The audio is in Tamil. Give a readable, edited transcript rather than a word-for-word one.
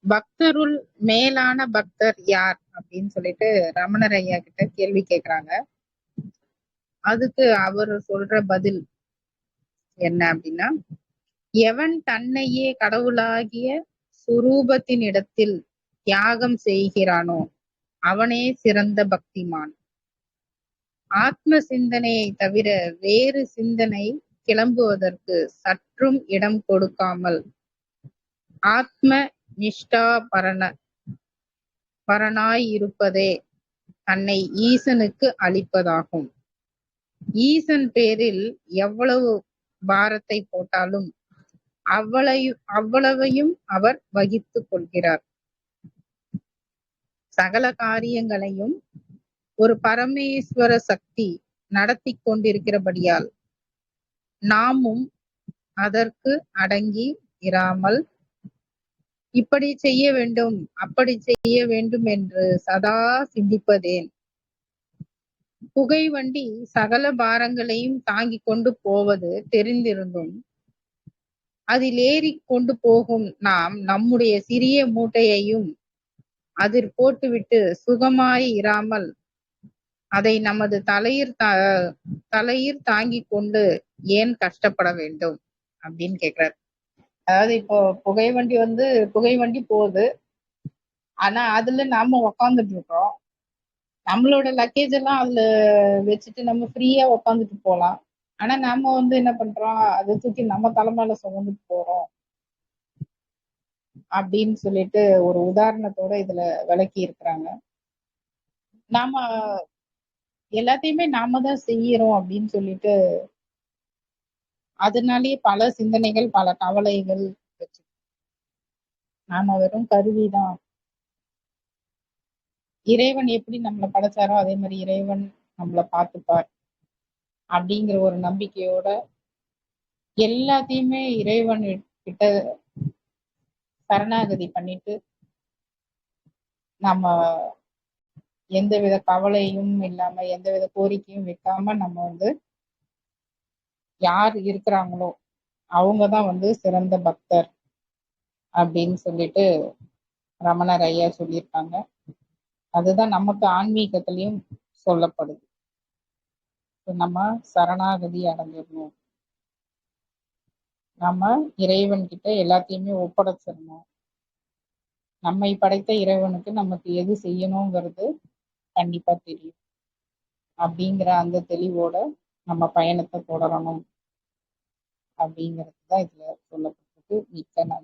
பக்தருள் மேலான பக்தர் யார் அப்படின்னு சொல்லிட்டு ரமணர் ஐயா கிட்ட கேள்வி கேக்குறாங்க. அதுக்கு அவர் சொல்ற பதில் என்ன அப்படின்னா, எவன் தன்னையே கடவுளாகிய சுரூபத்தின் இடத்தில் தியாகம் செய்கிறானோ அவனே சிறந்த பக்திமான். ஆத்ம சிந்தனையை தவிர வேறு சிந்தனை கிளம்புவதற்கு சற்றும் இடம் கொடுக்காமல் ஆத்ம நிஷ்டா பரனாய் இருப்பதே தன்னை ஈசனுக்கு அளிப்பதாகும். ஈசன் பேரில் எவ்வளவு பாரத்தை போட்டாலும் அவ்வளவையும் அவர் வகித்துக் கொள்கிறார். சகல காரியங்களையும் ஒரு பரமேஸ்வர சக்தி நடத்தி கொண்டிருக்கிறபடியால் நாமும் அதற்கு அடங்கி இராமல் இப்படி செய்ய வேண்டும் அப்படி செய்ய வேண்டும் என்று சதா சிந்திப்பதேன். புகை வண்டி சகல பாரங்களையும் தாங்கிக் கொண்டு போவது தெரிந்திருந்தும் அதில் ஏறி கொண்டு போகும் நாம் நம்முடைய சிறிய மூட்டையையும் அதில் போட்டுவிட்டு சுகமாய் இராமல் அதை நமது தலையில் தாங்கிக் கொண்டு ஏன் கஷ்டப்பட வேண்டும் அப்படின்னு கேக்குறாரு. அதாவது இப்போ புகை வண்டி போகுது, ஆனா அதுல நாம உக்காந்துட்டு இருக்கோம். நம்மளோட லக்கேஜ் எல்லாம் அதுல வச்சுட்டு நம்ம ஃப்ரீயா உக்காந்துட்டு போலாம். ஆனா நாம என்ன பண்றோம், அதை தூக்கி நம்ம தலைமையில சுமந்துட்டு போறோம் அப்படின்னு சொல்லிட்டு ஒரு உதாரணத்தோட இதுல விளக்கி இருக்கிறாங்க. நாம எல்லாத்தையுமே நாம தான் செய்யறோம் அப்படின்னு சொல்லிட்டு அதனாலேயே பல சிந்தனைகள் பல கவலைகள் வச்சு நாம வெறும் கருவிதான். இறைவன் எப்படி நம்மளை படைச்சாரோ அதே மாதிரி இறைவன் நம்மளை பார்த்துப்பார் அப்படிங்கிற ஒரு நம்பிக்கையோட எல்லாத்தையுமே இறைவன் கிட்ட சரணாகதி பண்ணிட்டு நம்ம எந்தவித கவலையும் இல்லாம எந்தவித கோரிக்கையும் வைக்காம நம்ம யார் இருக்கிறாங்களோ அவங்கதான் சிறந்த பக்தர் அப்படின்னு சொல்லிட்டு ரமணர் ஐயா சொல்லியிருக்காங்க. அதுதான் நமக்கு ஆன்மீகத்திலையும் சொல்லப்படுது. நம்ம சரணாகதி அடைஞ்சிடணும், நம்ம இறைவன் கிட்ட எல்லாத்தையுமே ஒப்படைச்சிடணும். நம்மை படைத்த இறைவனுக்கு நமக்கு எது செய்யணுங்கிறது கண்டிப்பா தெரியும். அப்படிங்கிற அந்த தெளிவோட நம்ம பயணத்தை தொடரணும் அப்படிங்கிறது தான் இதுல சொல்லப்பட்டிருக்கு. மிக்க நன்றி.